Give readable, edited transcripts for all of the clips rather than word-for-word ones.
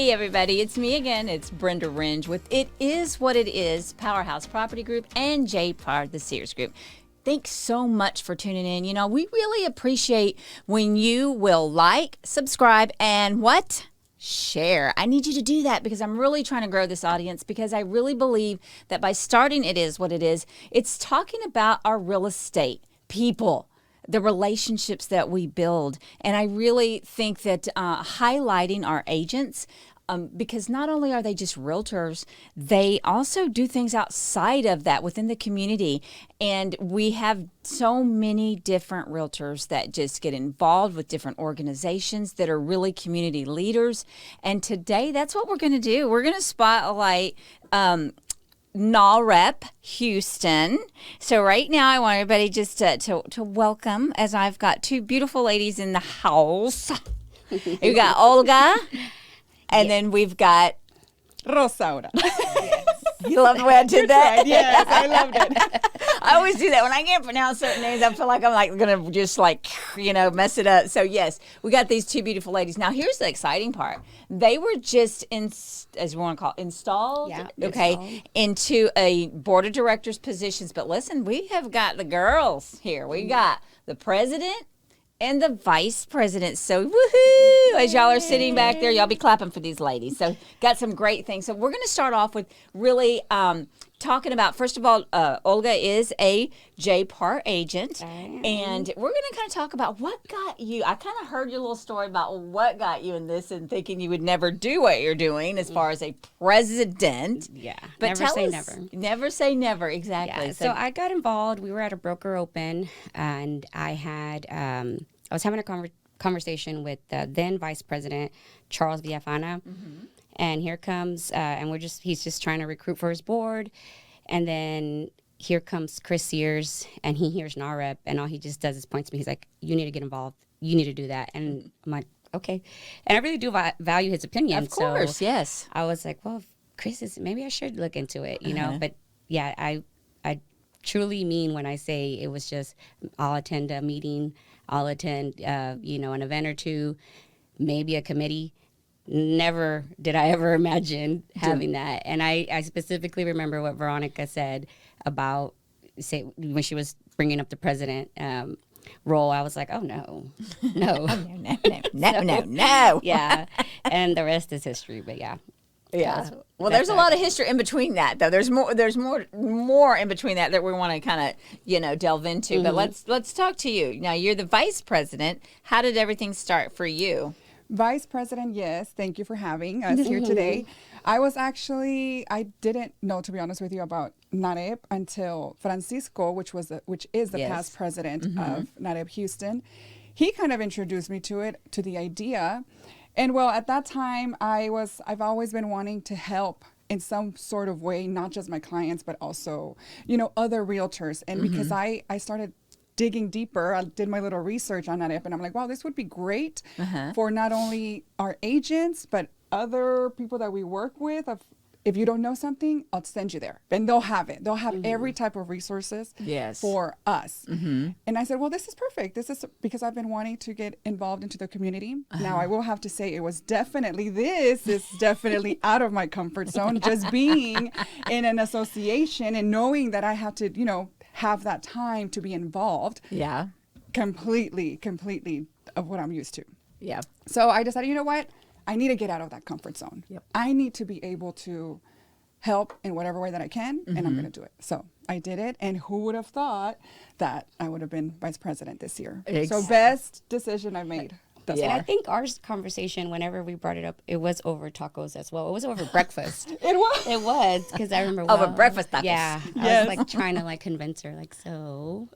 Hey everybody, it's me again. It's Brenda Ringe with It Is What It Is, Powerhouse Property Group, and JPAR, the Sears Group. Thanks so much for tuning in. You know, we really appreciate when you will like, subscribe, and what? Share. I need you to do that because I'm really trying to grow this audience, because I really believe that by starting It Is What It Is, it's talking about our real estate people, the relationships that we build. And I really think that highlighting our agents, because not only are they just realtors, they also do things outside of that within the community. And we have so many different realtors that just get involved with different organizations that are really community leaders. And today, that's what we're going to do. We're going to spotlight NAHREP Houston. So right now, I want everybody just to welcome, as I've got two beautiful ladies in the house. We've got Olga. And then we've got Rosaura. Yes. You love the way I did that? Right. Yes, I loved it. I always do that. When I can't pronounce certain names, I feel like I'm going to just mess it up. So yes, we got these two beautiful ladies. Now here's the exciting part. They were just, as we want to call it, installed, into a board of directors positions. But listen, we have got the girls here. We got the president and the vice president. So woohoo! As y'all are sitting back there, y'all be clapping for these ladies. So got some great things. So we're going to start off with really talking about, first of all, Olga is a JPAR agent. And we're going to kind of talk about what got you. I kind of heard your little story about what got you in this and thinking you would never do what you're doing as far as a president. Yeah. But never say never. Never say never. Exactly. Yeah. So I got involved. We were at a broker open, and I had I was having a conversation with then Vice President Charles Villafana, and here comes and he's just trying to recruit for his board, and then here comes Chris Sears, and he hears NAHREP, and all he just does is point to me. He's like, "You need to get involved. You need to do that." And I'm like, "Okay," and I really do value his opinion. Of course, so yes. I was like, "Well, Chris is maybe I should look into it," you know. But yeah, I truly mean when I say it was just I'll attend a meeting. I'll attend, an event or two, maybe a committee. Never did I ever imagine having that. And I specifically remember what Veronica said about, when she was bringing up the president role. I was like, oh, no. No. Yeah. And the rest is history. But yeah. Yeah. Well, there's a lot of history in between that, though. There's more in between that we want to kind of, delve into. But let's talk to you. Now, you're the vice president. How did everything start for you? Vice President, yes. Thank you for having us here today. I didn't know, to be honest with you, about NAHREP until Francisco, which is the past president of NAHREP Houston. He kind of introduced me to the idea. And well, at that time, I've always been wanting to help in some sort of way, not just my clients, but also, other realtors. And because I started digging deeper, I did my little research on NAHREP, and I'm like, wow, this would be great for not only our agents, but other people that we work with. If you don't know something, I'll send you there. And they'll have it. They'll have every type of resources for us. And I said, well, this is perfect. This is because I've been wanting to get involved into the community. Now, I will have to say this is definitely out of my comfort zone. Just being in an association and knowing that I have to, have that time to be involved. Yeah. Completely of what I'm used to. Yeah. So I decided, you know what? I need to get out of that comfort zone. Yep. I need to be able to help in whatever way that I can, and I'm going to do it. So I did it, and who would have thought that I would have been vice president this year? So best decision I made. And I think our conversation, whenever we brought it up, it was over tacos as well. It was over breakfast. It was, because I remember over breakfast tacos. Yeah, I was trying to convince her, so.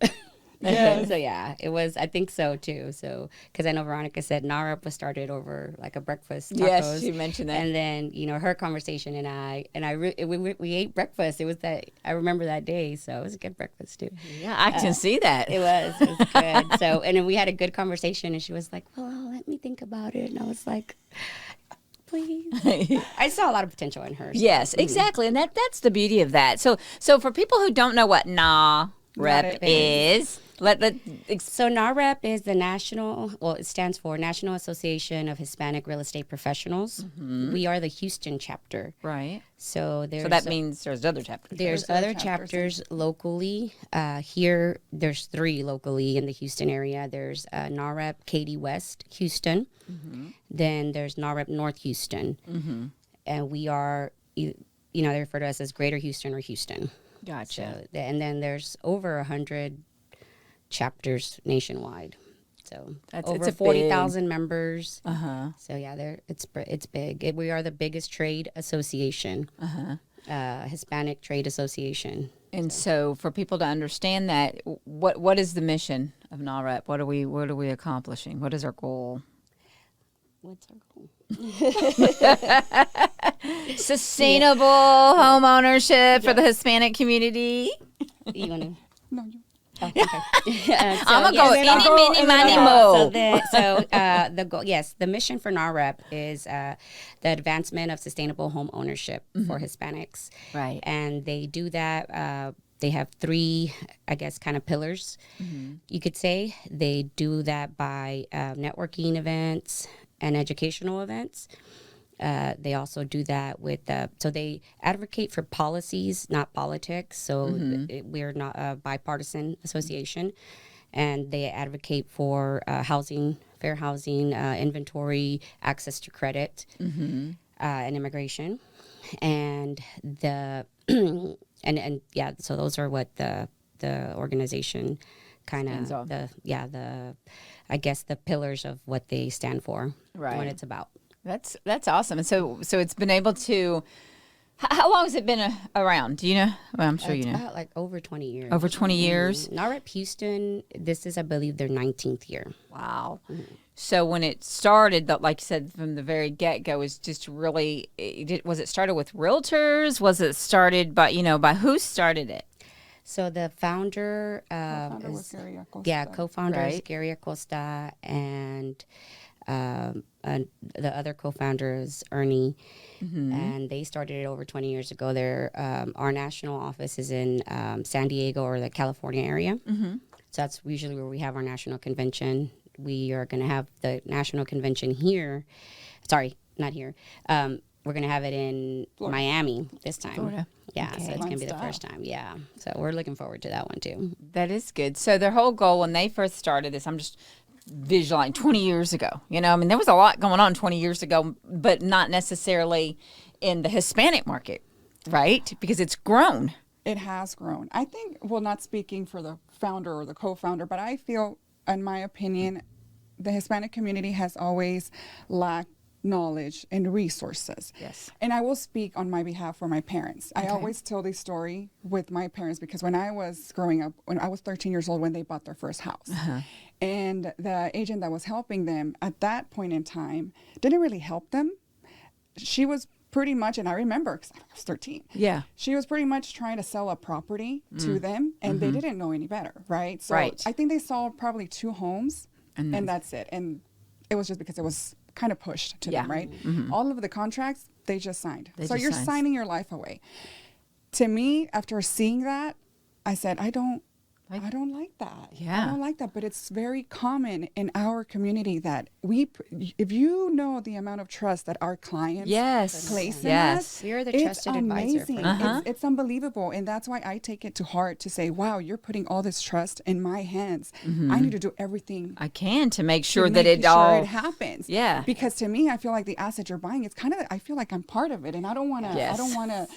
Yes. So yeah, it was. I think so too. So because I know Veronica said NAHREP was started over a breakfast tacos. Yes, she mentioned that. And then her conversation we ate breakfast. It was that I remember that day. So it was a good breakfast too. Yeah, I can see that. It was good. So and then we had a good conversation, and she was like, "Well, let me think about it." And I was like, please. I saw a lot of potential in her. So. Yes, exactly, and that's the beauty of that. So for people who don't know what NAHREP is, So NAHREP is the it stands for National Association of Hispanic Real Estate Professionals. We are the Houston chapter. Right. So that means there's other chapters. There's other chapters locally. Here, there's 3 locally in the Houston area. There's NAHREP Katy West Houston. Then there's NAHREP North Houston. And we are, they refer to us as Greater Houston or Houston. Gotcha. So, and then there's over 100 chapters nationwide. So over 40,000 members. So yeah, it's big. We are the biggest trade association, Hispanic Trade Association. And so for people to understand that, what is the mission of NAHREP? What are we accomplishing? What is our goal? What's our goal? Sustainable home ownership for the Hispanic community. You want to? No, you. Oh, okay. I'm gonna go any, mini, mo. The goal, yes, the mission for NAHREP is the advancement of sustainable home ownership for Hispanics. Right. And they do that. They have 3, I guess, kind of pillars. You could say they do that by networking events and educational events. They also do that with, so they advocate for policies, not politics. So we're not a bipartisan association. And they advocate for housing, fair housing, inventory, access to credit, and immigration. And so those are what the organization kind of, I guess the pillars of what they stand for, what it's about. That's awesome. And so it's been able to. How long has it been around? Do you know? Well, I'm sure you know. About like over 20 years. Over 20 years. NAHREP Houston. This is, I believe, their 19th year. Wow. So when it started, like you said from the very get go, was just really. Was it started with realtors? Was it started by who started it? So the founder, was Gary Acosta. Yeah, co-founder is Right. Gary Acosta, and the other co-founder is Ernie, and they started it over 20 years ago. Our national office is in San Diego or the California area. So that's usually where we have our national convention. We are going to have the national convention here. Sorry, not here. We're going to have it in Miami this time. Florida. Yeah, Okay. so it's going to be the first time. Yeah, so we're looking forward to that one too. That is good. So their whole goal when they first started this, I'm just visualizing 20 years ago. There was a lot going on 20 years ago, but not necessarily in the Hispanic market, right? Because it's grown. It has grown. I think, well, not speaking for the founder or the co-founder, but I feel, in my opinion, the Hispanic community has always lacked knowledge and resources. Yes. And I will speak on my behalf for my parents. I always tell this story with my parents because when I was growing up, when I was 13 years old, when they bought their first house, and the agent that was helping them at that point in time didn't really help them. She was pretty much, and I remember because I was 13. Yeah. She was pretty much trying to sell a property to them, and they didn't know any better, right? So Right. I think they saw probably 2 homes, and that's it. And it was just because it was kind of pushed to them, right? All of the contracts, they just signed. So you're signing your life away. To me, after seeing that, I said, I don't like that. Yeah. I don't like that. But it's very common in our community that if you know the amount of trust that our clients place in us, We are the it's trusted advisor for amazing. them. It's unbelievable. And that's why I take it to heart to say, wow, you're putting all this trust in my hands. I need to do everything I can to make sure to that make it all it happens. Yeah. Because to me, I feel like the asset you're buying, it's kind of, I feel like I'm part of it. And I don't want to, Yes. I don't want to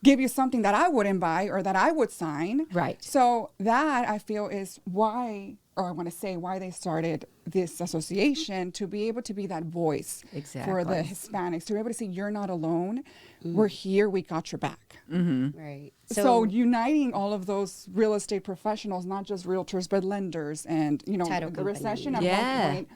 give you something that I wouldn't buy or that I would sign. Right. So that I feel is why, or I want to say why they started this association, to be able to be that voice for the Hispanics, to be able to say, you're not alone. We're here. We got your back. Right. So uniting all of those real estate professionals, not just realtors, but lenders, and, Title the recession at Yeah. one point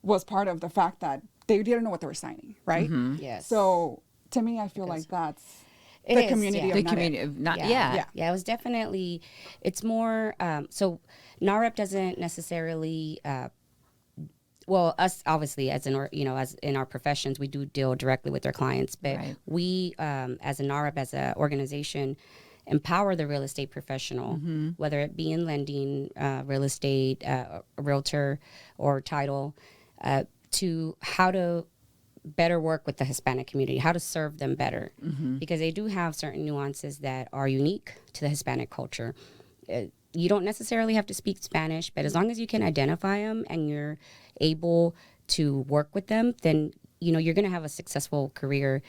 was part of the fact that they didn't know what they were signing, right? Yes. So to me, I feel like that's It the is, community yeah. of the NAHREP. community of not Yeah, it was definitely, it's more, so NAHREP doesn't necessarily, well, us obviously as as in our professions, we do deal directly with our clients, but Right. we, as a NAHREP, as an organization, empower the real estate professional, whether it be in lending, real estate, a realtor, or title, to how to better work with the Hispanic community, how to serve them better, because they do have certain nuances that are unique to the Hispanic culture. You don't necessarily have to speak Spanish, but as long as you can identify them and you're able to work with them, then you're going to have a successful career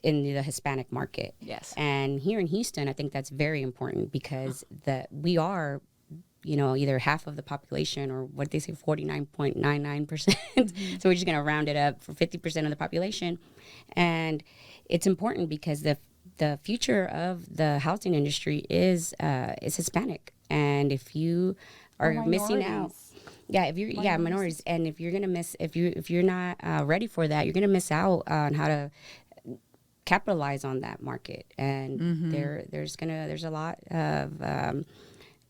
in the Hispanic market. Yes. And here in Houston, I think that's very important because we are, either half of the population, or what they say, 49.99%. So we're just going to round it up for 50% of the population. And it's important because the future of the housing industry is Hispanic. And if you are missing out, minorities. And if you're going to miss, if you're not ready for that, you're going to miss out on how to capitalize on that market. And there's a lot of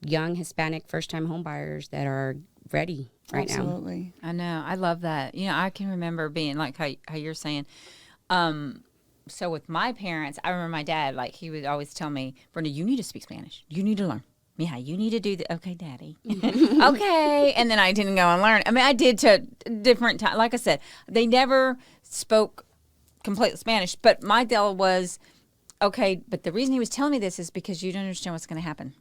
young Hispanic first-time home buyers that are ready right now. Absolutely. I know. I love that. I can remember being like how you're saying. So with my parents, I remember my dad, like, he would always tell me, Brenda, you need to speak Spanish. You need to learn. Yeah, you need to do that. Okay, Daddy. Okay. And then I didn't go and learn. I mean, I did to different times. Like I said, they never spoke complete Spanish. But my deal was, okay, but the reason he was telling me this is because you don't understand what's going to happen.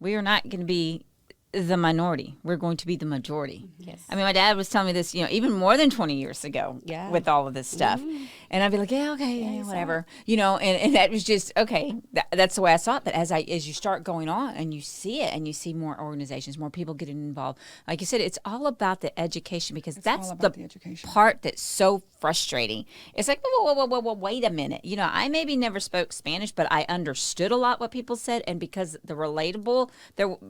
We are not going to be the minority. We're going to be the majority. Yes. I mean, my dad was telling me this, even more than 20 years ago with all of this stuff. And I'd be like, yeah, okay, yeah, whatever. And that was just, okay, that's the way I saw it. But as you start going on and you see it and you see more organizations, more people getting involved, like you said, it's all about the education, because that's the part that's so frustrating. It's like, whoa, wait a minute. I maybe never spoke Spanish, but I understood a lot what people said. And because the relatable,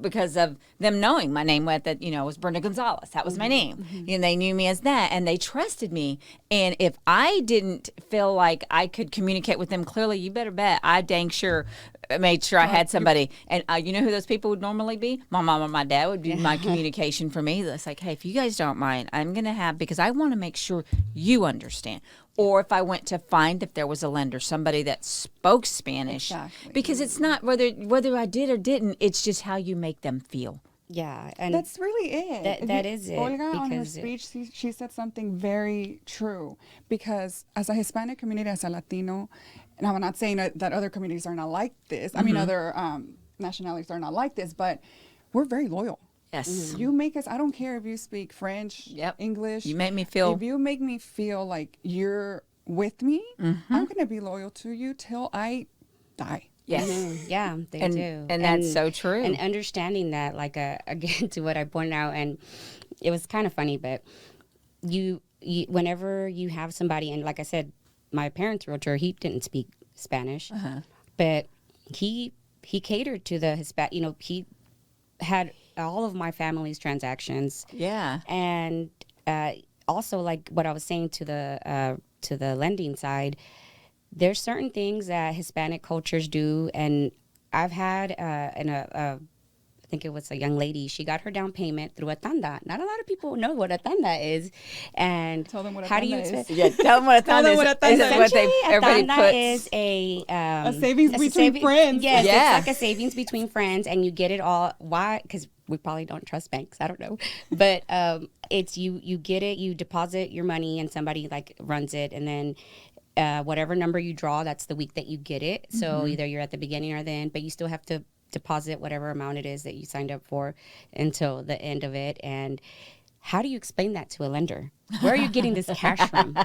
because of them knowing my name was Brenda Gonzalez. That was my name. And they knew me as that, and they trusted me. And if I didn't feel like I could communicate with them clearly, you better bet I dang sure made sure I had somebody. And you know who those people would normally be? My mom or my dad would be my communication for me. It's like, hey, if you guys don't mind, I'm going to have, because I want to make sure you understand. Or if I went to find if there was a lender, somebody that spoke Spanish. Exactly. Because it's not whether I did or didn't, it's just how you make them feel. Yeah, and that's really it. That is it. Olga, on her speech, she said something very true, because as a Hispanic community, as a Latino, and I'm not saying that other communities are not like this. I mean, other nationalities are not like this, but we're very loyal. Yes. You make us, I don't care if you speak French, English. You make me feel. If you make me feel like you're with me, I'm going to be loyal to you till I die. Yes. Yeah, they do. And that's so true. And understanding that, like, again, to what I pointed out, and it was kind of funny, but you whenever you have somebody, and like I said, my parents' realtor, he didn't speak Spanish, but he catered to the Hispanic, he had all of my family's transactions. Yeah. And also, like what I was saying to the lending side, there's certain things that Hispanic cultures do, and I've had I think it was a young lady. She got her down payment through a tanda. Not a lot of people know what a tanda is, and tell them what a how tanda do you is. Yeah, tell them what a tanda is. Essentially, Everybody a tanda puts is a savings between friends. Yes, Yeah. it's like a savings between friends, and you get it all. Why? Because we probably don't trust banks. I don't know, but it's you get it. You deposit your money, and somebody like runs it, and then whatever number you draw, that's the week that you get it. So either you're at the beginning or the end, but you still have to deposit whatever amount it is that you signed up for until the end of it. And how do you explain that to a lender? Where are you getting this cash from?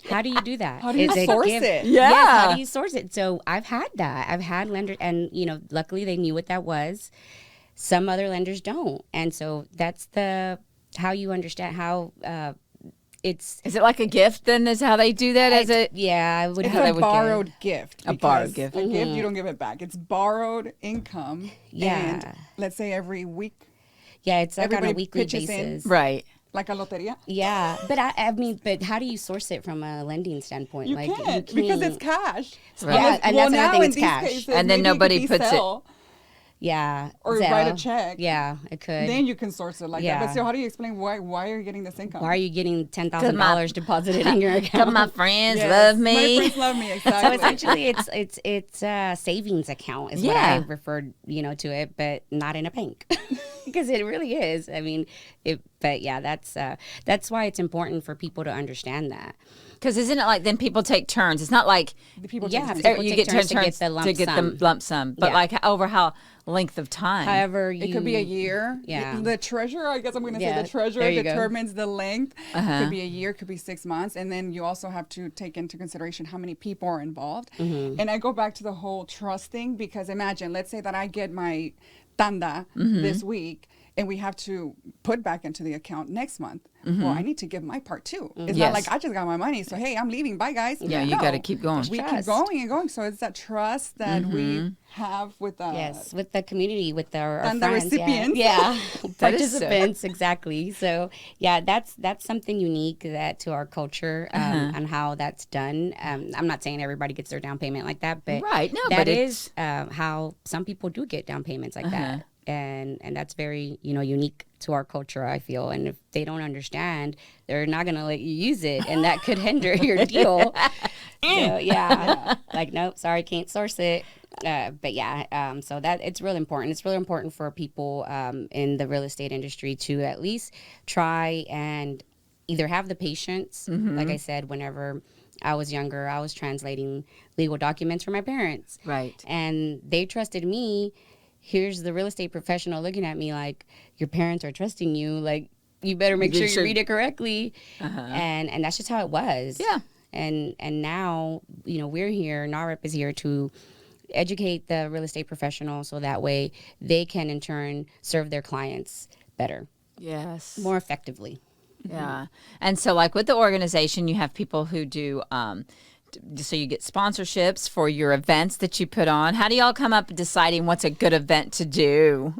How do you do that? How do you source it? Yeah. Yes, how do you source it? So I've had that. I've had lenders, and luckily they knew what that was. Some other lenders don't. And so that's how you understand how is it like a gift then, is how they do that? I would. It's a borrowed gift. A borrowed gift. A gift, you don't give it back. It's borrowed income. Yeah. And let's say every week. Yeah, it's like on a everybody weekly pitches basis. Right. Like a loteria. Yeah, but I mean, but how do you source it from a lending standpoint? You can't because it's cash. Right. Yeah, and that's another thing, it's cash. Cases, And then maybe it could nobody be puts it. sell. Yeah. or Zelle. write a check. Yeah, it could. Then you can source it like Yeah. that. But still, how do you explain why are you getting this income? Why are you getting $10,000 deposited in your account? Because my friends Yes, love me. My friends love me, exactly. So it's actually it's a savings account is what I referred to it, but not in a bank. Because it really is. I mean, but yeah, that's why it's important for people to understand that. Because isn't it like then people take turns? It's not like The people Yeah, take people you take get turns turns to get the lump sum. but Yeah. like over how length of time? However, It could be a year. Yeah. The treasurer, I guess I'm going to say Yeah, the treasurer there you go. determines the length. Uh-huh. Could be a year, could be 6 months. And then you also have to take into consideration how many people are involved. Mm-hmm. And I go back to the whole trust thing because imagine, let's say that I get my tanda Mm-hmm. this week and we have to put back into the account next month. Mm-hmm. Well, I need to give my part too. It's Yes. not like I just got my money. So, hey, I'm leaving. Bye, guys. Yeah, you gotta keep going. We keep Trust. going and going. So it's that trust that we have with the yes, with the community, with our and the friends, recipients. yeah, That is so- participants, exactly. So yeah, that's something unique to our culture and how that's done. I'm not saying everybody gets their down payment like that, but Right, no, that but is how some people do get down payments like that. And that's very unique to our culture, I feel. And if they don't understand, they're not gonna let you use it, and that could hinder your deal. So yeah, like nope, sorry, can't source it. But yeah, so that it's really important. It's really important for people in the real estate industry to at least try and either have the patience. Like I said, whenever I was younger, I was translating legal documents for my parents, Right. and they trusted me. Here's the real estate professional looking at me like, your parents are trusting you. Like, you better make sure you read it correctly. And that's just how it was. Yeah. And now, we're here, NAHREP is here to educate the real estate professional so that way they can in turn serve their clients better, Yes. more effectively. Yeah. And so like with the organization, you have people who do so you get sponsorships for your events that you put on. How do y'all come up deciding what's a good event to do?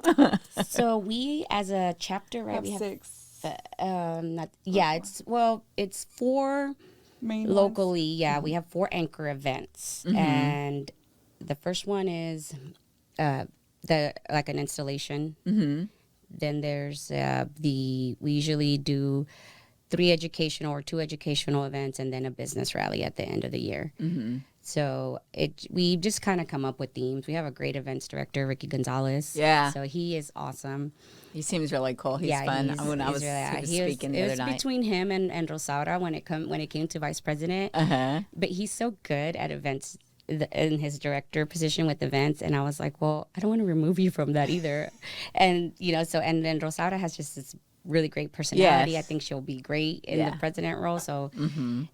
So we, as a chapter, right, Have we have 6 it's 4 main ones. locally. Yeah, we have 4 anchor events, and the first one is an installation. Then there's we usually do 3 educational or 2 educational events, and then a business rally at the end of the year. So we just kind of come up with themes. We have a great events director, Ricky Gonzalez. Yeah. So he is awesome. He seems really cool. He's fun. When I was speaking the other night. It was between him and Rosaura when it came to vice president. But he's so good at events in his director position with events, and I was like, well, I don't want to remove you from that either. And and then Rosaura has just this really great personality. Yes. I think she'll be great in the president role. So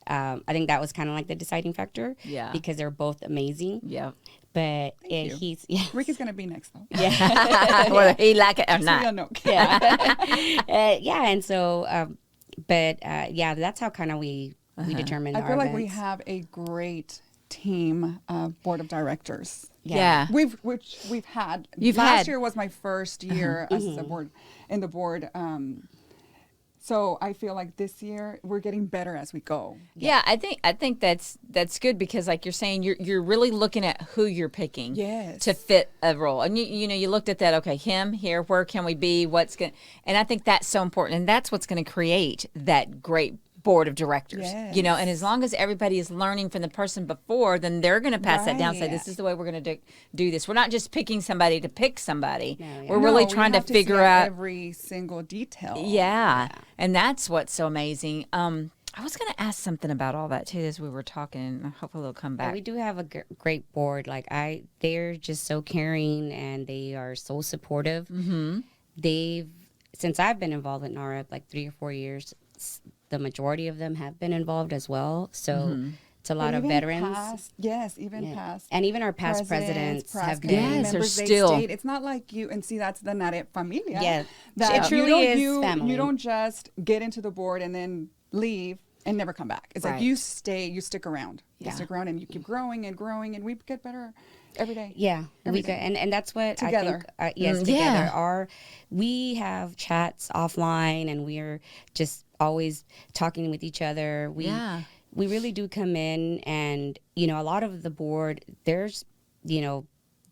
I think that was kind of like the deciding factor. Yeah. Because they're both amazing. Yeah. But you. Ricky's going to be next, though. Whether he like it or So not. you'll know. And so, that's how kind of we determine I our feel like we events. have a great team board of directors. Yeah. We've had. Last had- year was my first year as a board in the board. So I feel like this year we're getting better as we go. Yeah, I think that's good because like you're saying you're really looking at who you're picking Yes. to fit a role. And you looked at that, okay, him here, where can we be? And I think that's so important, and that's what's going to create that great board of directors. Yes. And as long as everybody is learning from the person before, then they're going to pass that down, say Right. this is the way we're going to do this. We're not just picking somebody to pick somebody. No, yeah. We're really No, we trying to have see figure out every single detail. yeah. And that's what's so amazing. I was going to ask something about all that too as we were talking. Hopefully they'll come back. We do have a great board. They're just so caring and they are so supportive. Since I've been involved in NAHREP, like 3 or 4 years, the majority of them have been involved as well. So it's a lot of Even veterans. past, past. And even our past presidents have been. Yes, they're members, they still- stayed. It's not like you, and see, that's the NAHREP familia. Yeah. That It truly you don't, is you, family. You don't just get into the board and then leave and never come back. It's Right. like you stick around. Yeah. You stick around and you keep growing, and we get better every day. Yeah, we Everything. could, and that's what Together. I think. Yes, Yeah. together. We have chats offline, and we're just always talking with each other. We really do come in, and a lot of the board. There's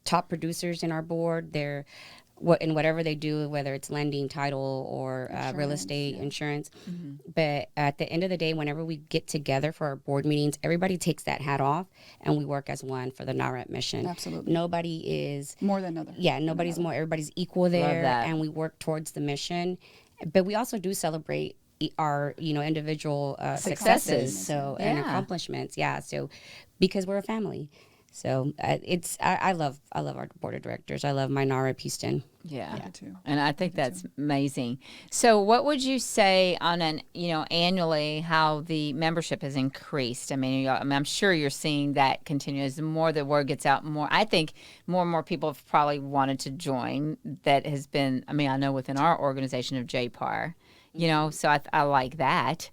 top producers in our board. They're in whatever they do, whether it's lending, title, or real estate, insurance. But at the end of the day, whenever we get together for our board meetings, everybody takes that hat off and we work as one for the NAHREP mission. Absolutely. Nobody is more than other. Yeah, nobody's more. Everybody's equal there, and we work towards the mission. But we also do celebrate our individual successes and accomplishments. Yeah, so because we're a family. So I love our board of directors. I love my NAHREP Houston. Yeah, too. And I think that's amazing. So what would you say on an annually how the membership has increased? I mean, I'm sure you're seeing that continue as the more the word gets out. More, I think more and more people have probably wanted to join. That has been. I mean, I know within our organization of JPAR, so I like that.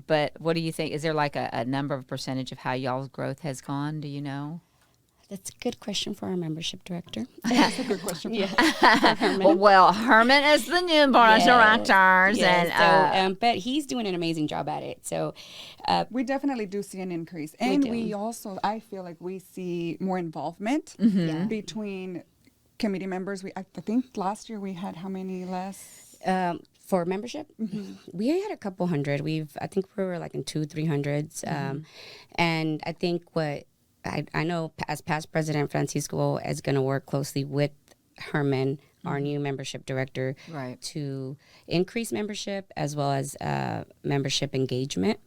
But what do you think? Is there like a number of percentage of how y'all's growth has gone? Do you know? That's a good question for our membership director. That's a good question. Herman. Well, Herman is the new board of directors, but he's doing an amazing job at it. So we definitely do see an increase, and we also, I feel like we see more involvement between committee members. I think last year we had how many less? For membership, we had a couple hundred. I think we were like in 200-300s, and I think what. I know as past president, Francisco is going to work closely with Herman, our new membership director, to increase membership as well as membership engagement.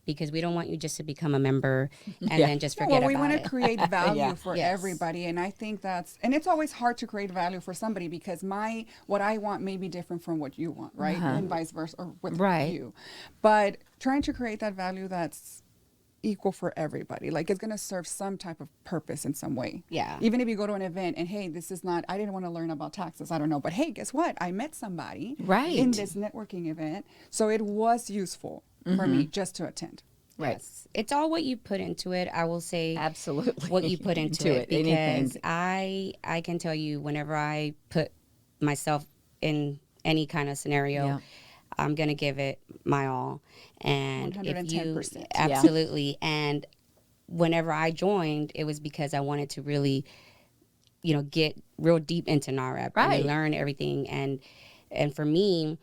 Because we don't want you just to become a member and then just forget about it. Well, we want to create value for everybody. And I think and it's always hard to create value for somebody because what I want may be different from what you want, right? And vice versa, or with you. But trying to create that value that's equal for everybody, like it's going to serve some type of purpose in some way. Yeah. Even if you go to an event and hey, this is not, I didn't want to learn about taxes, I don't know, but hey, guess what? I met somebody in this networking event, so it was useful for me just to attend. Right. Yes. It's all what you put into it. I will say absolutely what you put into it because I can tell you whenever I put myself in any kind of scenario, I'm going to give it my all. And 110%. Absolutely. And whenever I joined, it was because I wanted to really, get real deep into NAHREP and learn everything. And for me,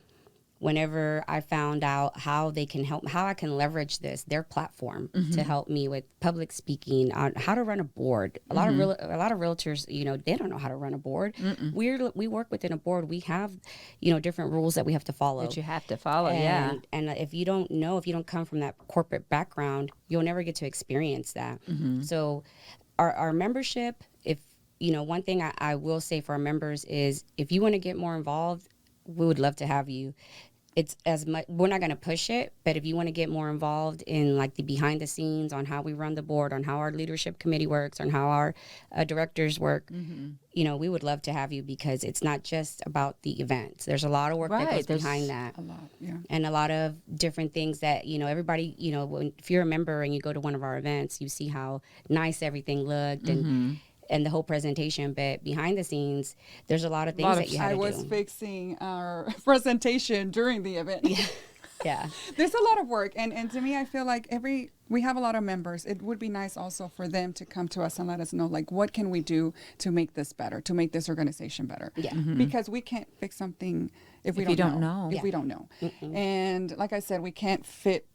whenever I found out how they can help, how I can leverage their platform to help me with public speaking, on how to run a board. A lot of realtors, they don't know how to run a board. We work within a board. We have, different rules that we have to follow. That you have to follow, and if you don't come from that corporate background, you'll never get to experience that. So our membership, one thing I will say for our members is if you want to get more involved, we would love to have you. It's as much, we're not going to push it, but if you want to get more involved in like the behind the scenes on how we run the board, on how our leadership committee works, on how our directors work, we would love to have you because it's not just about the events. There's a lot of work that goes behind that. A lot, and a lot of different things that, everybody, if you're a member and you go to one of our events, you see how nice everything looked and the whole presentation, but behind the scenes, there's a lot of things that you had to do. I was fixing our presentation during the event. Yeah. There's a lot of work. And to me, I feel like we have a lot of members. It would be nice also for them to come to us and let us know, like, what can we do to make this better, to make this organization better? Yeah. Because we can't fix something if we don't know. If we don't know. And like I said, we can't fit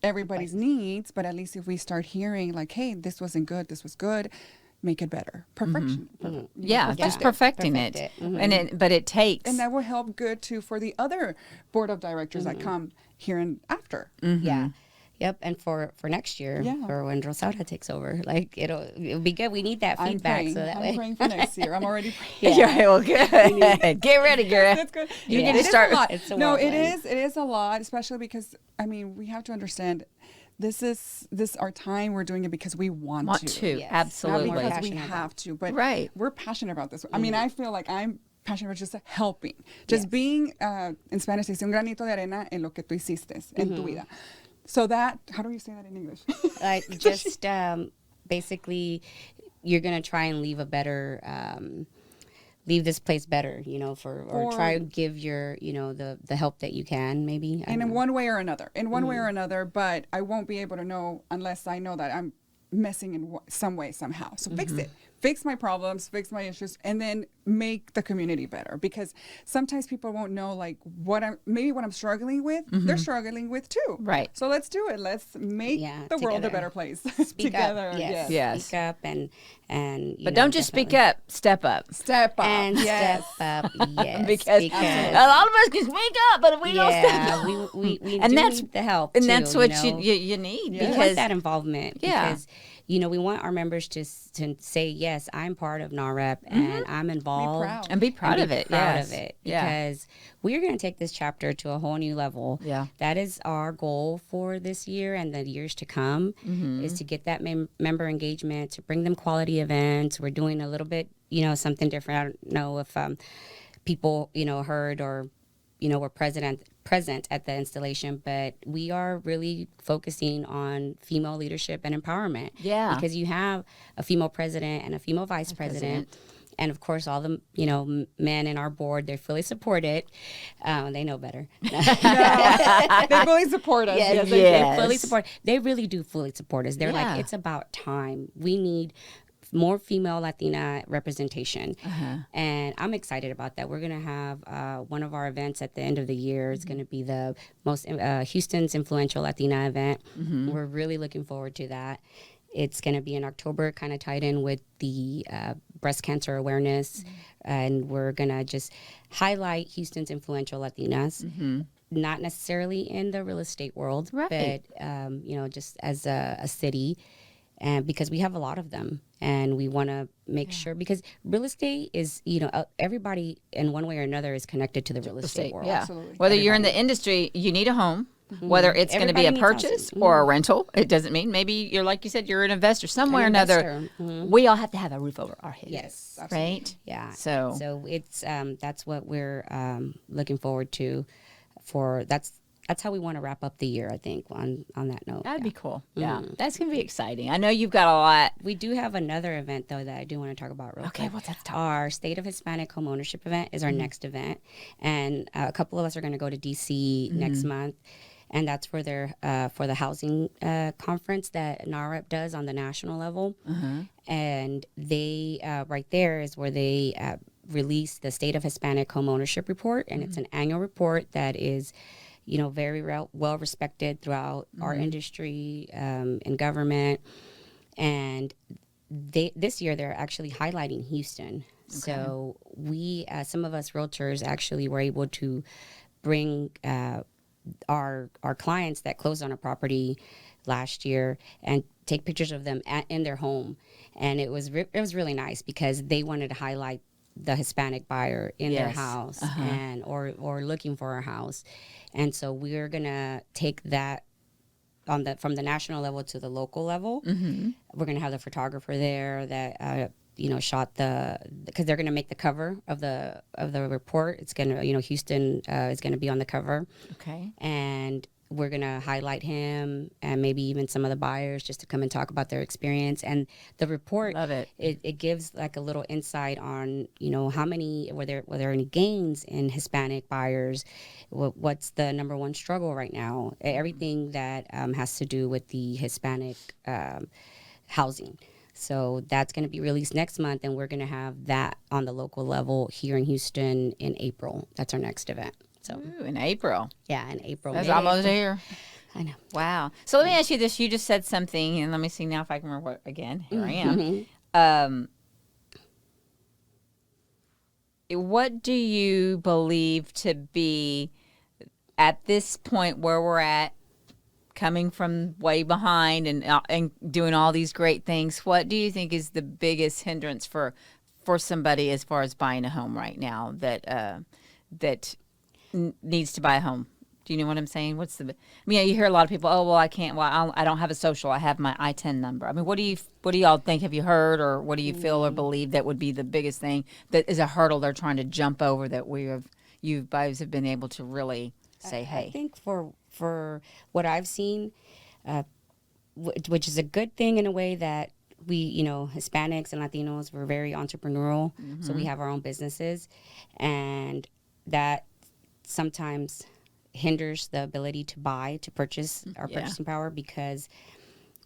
everybody's needs, but at least if we start hearing like, hey, this wasn't good, this was good, make it better. Perfection. Just perfecting it. But it takes. And that will help good too for the other board of directors that come here and after. Yeah. Yep. And for next year, for when Rosada takes over, like it'll be good. We need that feedback. I'm praying for next year. I'm already praying. Well, good. Get ready, girl. That's good. You need to start. It is a lot, especially because we have to understand. This is our time. We're doing it because we want to. Yes. Absolutely. Not because we have to, but we're passionate about this. I feel like I'm passionate about just helping. Just being, in Spanish, se dice un granito de arena en lo que tú hiciste en tu vida. So that, how do you say that in English? Like just basically, you're going to try and leave a better... leave this place better, or try to give your, the help that you can, maybe. And in one way or another, but I won't be able to know unless I know that I'm messing in some way, somehow. So fix it. fix my problems, fix my issues, and then make the community better. Because sometimes people won't know like what I'm struggling with. They're struggling with too. Right. So let's do it. Let's make the world a better place together. Yes. Speak up and but don't just speak up. Step up. Step up. And step up. Yes. because a lot of us can speak up, but if we don't step up, we and that's need the help. And too, that's what you need we because want that involvement. Yeah. Because we want our members to say, yes, I'm part of NAHREP and I'm involved. Be proud of it. Because we're going to take this chapter to a whole new level. Yeah. That is our goal for this year and the years to come is to get that member engagement, to bring them quality events. We're doing a little bit, something different. I don't know if people, heard or, were present at the installation, but we are really focusing on female leadership and empowerment. Yeah. Because you have a female president and a female vice president. And of course, all the men in our board, they're fully supported. They know better. They fully support us. Yes. They fully support. They really do fully support us. They're like, it's about time. We need more female Latina representation. And I'm excited about that. We're going to have one of our events at the end of the year. It's going to be the most Houston's influential Latina event. We're really looking forward to that. It's going to be in October, kind of tied in with the breast cancer awareness. And we're going to just highlight Houston's influential Latinas. Not necessarily in the real estate world, but, just as a city. And because we have a lot of them and we want to make sure, because real estate is, everybody in one way or another is connected to the real estate world. Yeah. Absolutely. Whether you're in the industry, you need a home. Whether it's going to be a purchase or a rental, it doesn't mean. Maybe you're, like you said, you're an investor somewhere or another. We all have to have a roof over our head. Yes. Absolutely. Right? Yeah. So it's that's what we're looking forward to. That's how we want to wrap up the year, I think, on that note. that'd be cool. Yeah. That's going to be exciting. I know you've got a lot. We do have another event, though, that I do want to talk about real quick. Okay, what's that? Our State of Hispanic Homeownership event is our next event. And a couple of us are going to go to D.C. next month. And that's for the housing conference that NAHREP does on the national level. And they, right there is where they release the State of Hispanic Homeownership Report. And it's an annual report that is very well respected throughout our industry and government. And this year they're actually highlighting Houston. Okay. So we, some of us realtors actually were able to bring our clients that closed on a property last year and take pictures of them in their home. And it was really nice because they wanted to highlight the Hispanic buyer in their house and or looking for a house. And so we're gonna take that from the national level to the local level. We're gonna have the photographer there that shot because they're gonna make the cover of the report. It's gonna Houston is gonna be on the cover. Okay. And we're going to highlight him and maybe even some of the buyers just to come and talk about their experience. And the report, love it. It gives like a little insight on, how many, were there any gains in Hispanic buyers? What's the number one struggle right now? Everything that has to do with the Hispanic housing. So that's going to be released next month, and we're going to have that on the local level here in Houston in April. That's our next event. So Ooh, in April. Yeah, in April. That's almost here. I know. Wow. So let me ask you this. You just said something, and let me see now if I can remember what, again. Here I am. What do you believe to be, at this point where we're at, coming from way behind and doing all these great things, what do you think is the biggest hindrance for somebody as far as buying a home right now that needs to buy a home? Do you know what I'm saying? You hear a lot of people, I can't, I don't have a social, I have my I-10 number. I mean, what do y'all think? Have you heard, or what do you feel or believe that would be the biggest thing that is a hurdle they're trying to jump over that you guys have been able to really say, hey? I think for what I've seen, which is a good thing in a way that we, Hispanics and Latinos, we're very entrepreneurial. So we have our own businesses, and that sometimes hinders the ability to purchase our purchasing power, because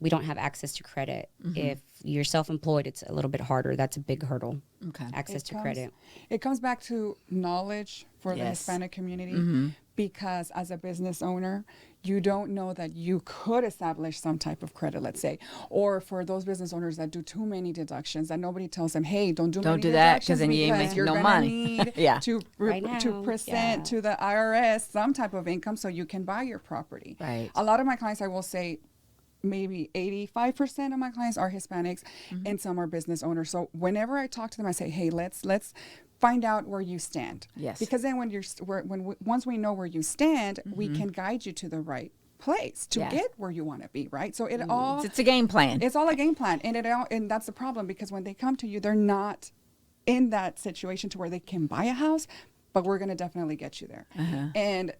we don't have access to credit. If you're self-employed, it's a little bit harder. That's a big hurdle. Okay. Access to credit. It comes back to knowledge for the Hispanic community, because as a business owner, you don't know that you could establish some type of credit, let's say, or for those business owners that do too many deductions, that nobody tells them, hey, don't do that because then you ain't making no money. Need to present to the IRS some type of income so you can buy your property. Right. A lot of my clients, I will say, maybe 85% of my clients are Hispanics, and some are business owners. So whenever I talk to them, I say, hey, let's find out where you stand. Yes. Because then once we know where you stand, we can guide you to the right place to get where you want to be, right? So it's a game plan. It's all a game plan, and that's the problem, because when they come to you, they're not in that situation to where they can buy a house, but we're going to definitely get you there. And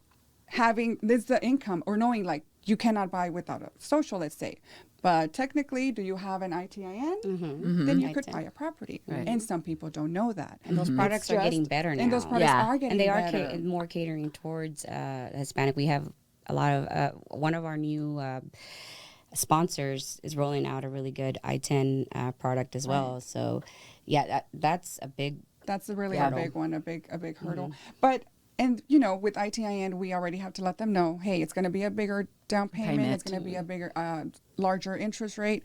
having this the income, or knowing like you cannot buy without a social, let's say, but technically, do you have an ITIN? Then you could buy a property. Right. And some people don't know that. And those products are getting better now. And those products are getting better. And they are more catering towards Hispanic. We have a lot of, one of our new sponsors is rolling out a really good I-10 product as well. So, yeah, that's a big That's really a big one, a big hurdle. But and, you know, with ITIN, we already have to let them know, hey, it's going to be a bigger down payment. It's going to be a bigger, larger interest rate.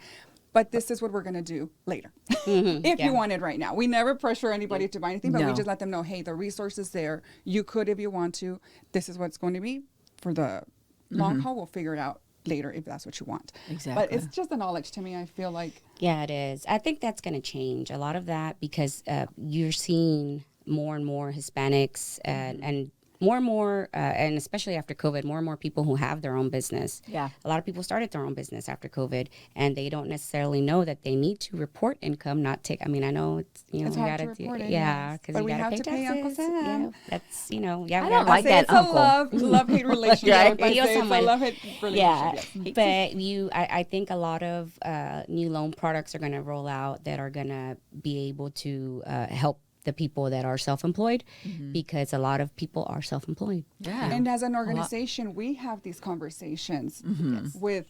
But this is what we're going to do later. If you want it right now. We never pressure anybody to buy anything, but we just let them know, hey, the resources there. You could if you want to. This is what it's going to be. For the long haul, we'll figure it out later if that's what you want. Exactly. But it's just a knowledge to me, I feel like. Yeah, it is. I think that's going to change a lot of that, because you're seeing more and more Hispanics and more, and especially after COVID, more and more people who have their own business. Yeah. A lot of people started their own business after COVID, and they don't necessarily know that they need to report income, not take, I mean, I know it's, you know, it's you hard got to report it, because but you we got have to pay Uncle Sam. Yeah, that's, you know, I don't like that it's uncle. a love-hate relationship. Right. It's a love-hate relationship. Yeah, but I think a lot of new loan products are going to roll out that are going to be able to help the people that are self-employed, because a lot of people are self-employed. Yeah. And as an organization, we have these conversations with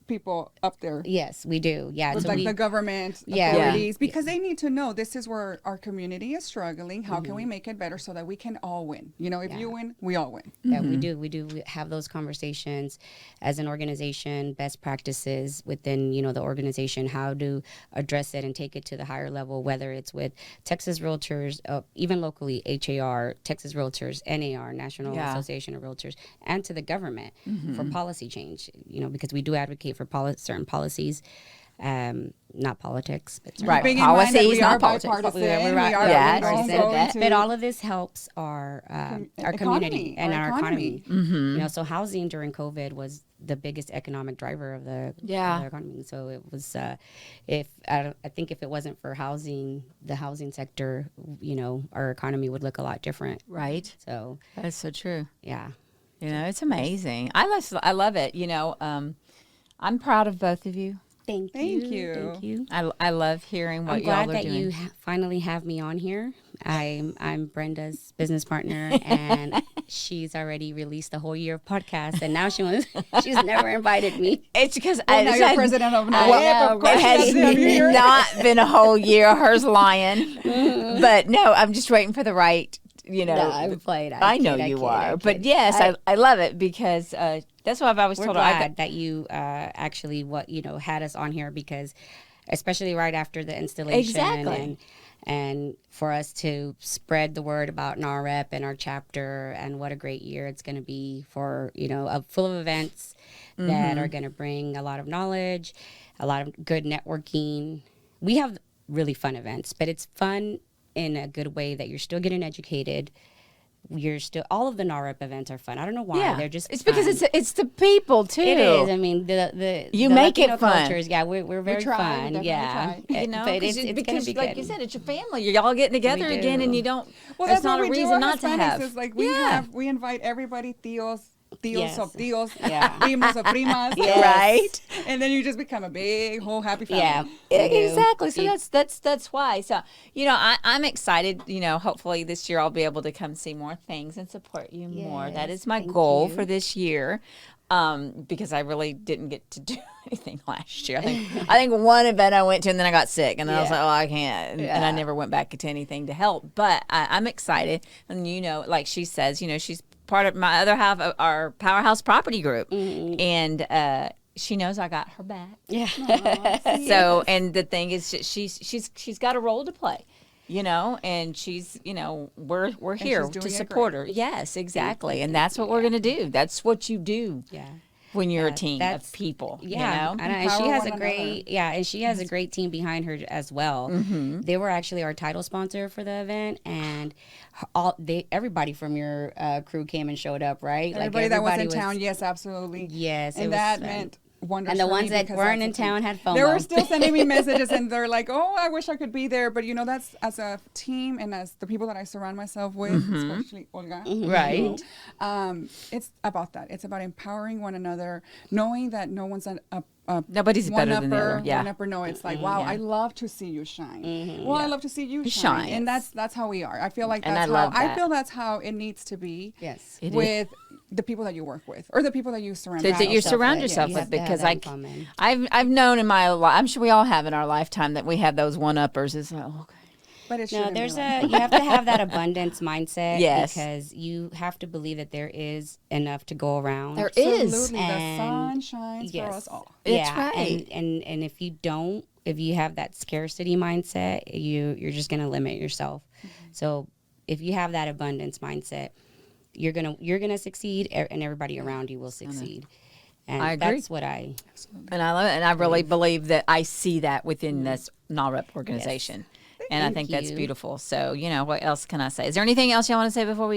people up there. Yes, we do. Yeah. With so like the government authorities, because they need to know this is where our community is struggling. How can we make it better so that we can all win? You know, if you win, we all win. Yeah, we do. We have those conversations as an organization, best practices within, you know, the organization, how to address it and take it to the higher level, whether it's with Texas Realtors, even locally, HAR, Texas Realtors, NAR, National Association of Realtors, and to the government for policy change, you know, because we do advocate for certain policies, not politics, but right, policies, not politics. But all of this helps our community and our economy. You know, so housing during COVID was the biggest economic driver of the economy. So it was, I think if it wasn't for housing, the housing sector, you know, our economy would look a lot different. Right. So that's so true. Yeah. You know, it's amazing. I love it. You know, I'm proud of both of you. Thank you. I love hearing what y'all are doing. I'm glad that you finally have me on here. I'm Brenda's business partner, and she's already released a whole year of podcasts, and now she's never invited me. It's because now you're president of NAHREP. Of course, it has not been a whole year. Hers lying, but no, I'm just waiting for the right. You know, no, I'm playing. I know you are, but yes, I love it because that's what I've always told her. We're glad that you actually had us on here, because especially right after the installation, and for us to spread the word about NAHREP and our chapter, and what a great year it's going to be for, you know, full of events that are going to bring a lot of knowledge, a lot of good networking. We have really fun events, but it's fun in a good way that you're still getting educated. All of the NAHREP events are fun. I don't know why. Yeah. They're just it's fun. because it's the people too. It is. I mean, the make Latino it fun. Cultures, yeah, we're very fun. Yeah. You know, but it's because be like good. you said, it's your family. You're all getting together again, and you don't. Well, that's that's not what a we reason do. not to have. Is like we invite everybody, tíos of tíos, primos of primas, right? And then you just become a big whole happy family. Yeah, exactly. So that's why. So you know, I'm excited. You know, hopefully this year I'll be able to come see more things and support you more. That is my goal for this year. Because I really didn't get to do anything last year. I think one event I went to, and then I got sick, and then I was like, oh, I can't, and I never went back to anything to help. But I'm excited, and like she says, she's part of my other half of our Powerhouse Property Group, and she knows I got her back. Yeah. So, and the thing is, she's got a role to play. And she's, we're here to support her. Yes, exactly. And that's what we're going to do. That's what you do. Yeah. When you're a team of people. Yeah. And she has a great team behind her as well. Mm-hmm. They were actually our title sponsor for the event, and everybody from your crew came and showed up, right? Everybody that was in town, yes, absolutely. Yes. And that meant wonders. And the ones that weren't in town had FOMO. They were still sending me messages, and they're like, "Oh, I wish I could be there." But that's as a team and as the people that I surround myself with, especially Olga. Right. It's about that. It's about empowering one another, knowing that no one's nobody's better than the other. Yeah. One upper. No, it's like, wow, I love to see you shine. Well, I love to see you shine, and that's how we are. I feel like I feel that's how it needs to be. Yes. With the people that you work with, or the people that you surround yourself with, because I've known in my life, I'm sure we all have in our lifetime, that we have those one-uppers. It's like, okay. But you have to have that abundance mindset. Yes. Because you have to believe that there is enough to go around. There is. The sun shines for us all. It's right. And if you have that scarcity mindset, you're just going to limit yourself. Mm-hmm. So if you have that abundance mindset, you're gonna succeed, and everybody around you will succeed. And I agree. That's what I and I love it, and I really believe that I see that within this NAHREP organization. Yes. And I think that's beautiful. So, what else can I say? Is there anything else y'all want to say before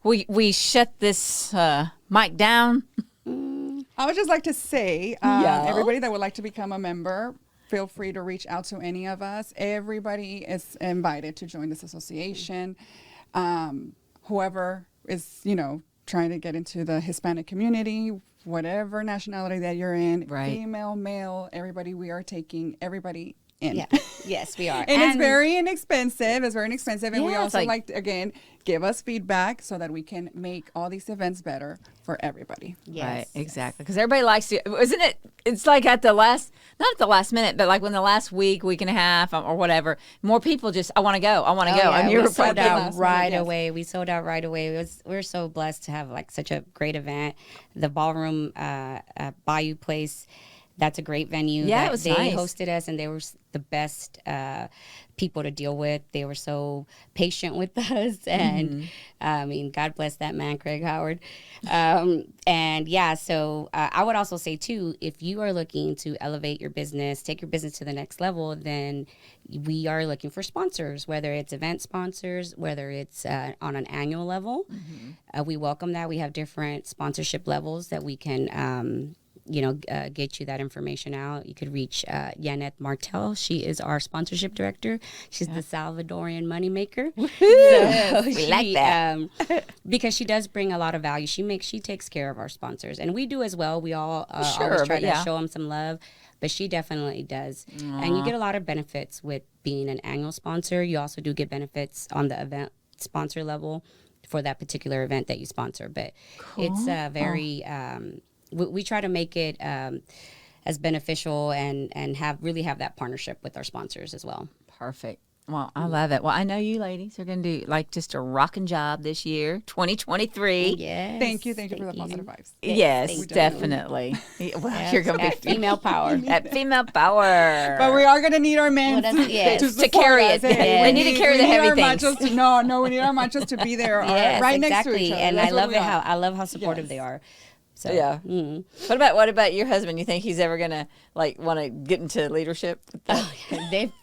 we shut this mic down? I would just like to say, everybody that would like to become a member, feel free to reach out to any of us. Everybody is invited to join this association. Whoever is, trying to get into the Hispanic community, whatever nationality that you're in, female, male, everybody, we are taking everybody in. Yeah. Yes, we are. And it's very inexpensive. And we also like to, again, give us feedback so that we can make all these events better for everybody. Yes. Right, exactly. Because everybody likes to, isn't it? It's like not at the last minute, but like when the last week and a half or whatever, more people just, I want to go. Yeah, and you're sold out right away. We sold out right away. We're so blessed to have like such a great event. The ballroom Bayou Place, that's a great venue. Yeah, it was nice. They hosted us, and they were the best people to deal with. They were so patient with us, and God bless that man, Craig Howard. And yeah, so I would also say too, if you are looking to elevate your business, take your business to the next level, then we are looking for sponsors, whether it's event sponsors, whether it's on an annual level. We welcome that. We have different sponsorship levels that we can get you that information out. You could reach Yanette Martel. She is our sponsorship director. She's the Salvadorian moneymaker. So we like that. Because she does bring a lot of value. She takes care of our sponsors. And we do as well. We all always try to show them some love. But she definitely does. And you get a lot of benefits with being an annual sponsor. You also do get benefits on the event sponsor level for that particular event that you sponsor. But it's very... we try to make it as beneficial and have that partnership with our sponsors as well. Perfect. Well, I love it. Well, I know you ladies are going to do like just a rocking job this year, 2023. Yes. Thank you for the positive vibes. Yes, definitely. Well, you're going to be female power. At female power. But we are going to need our men to carry it. Yes. We need to carry the heavy things. We need our machos to be there next to each other. And I love how supportive they are. So, yeah. What about your husband? You think he's ever gonna want to get into leadership?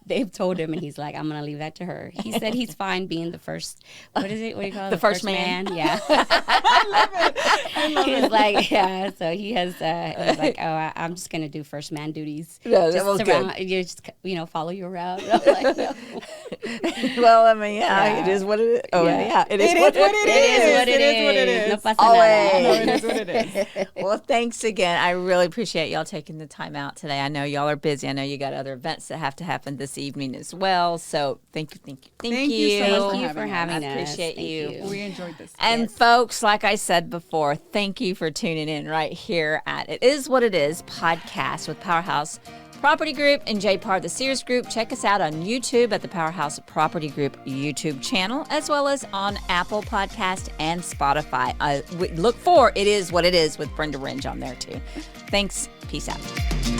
They've told him, and he's like, I'm gonna leave that to her. He said he's fine being the first. What do you call it? The first man. Yeah. I love it. He's like, yeah. So he has. He's like, oh, I'm just gonna do first man duties. Yeah, that was good. You just follow you around. I'm like, no. Well, I mean, it is what it is. Oh, yeah, it is what it is. It is what it is. No pasa Always. nada. No, it is what it is. Well, thanks again. I really appreciate y'all taking the time out today. I know y'all are busy. I know you got other events that have to happen this evening as well. So thank you. Thank you so much Thank you for having I us. appreciate Thank you. We enjoyed this. And folks, like I said before, thank you for tuning in right here at It Is What It Is podcast with Powerhouse Property Group and J. Parr, the Sears Group. Check us out on YouTube at the Powerhouse Property Group YouTube channel, as well as on Apple Podcast and Spotify. Look for It Is What It Is with Brenda Ringe on there too. Thanks. Peace out.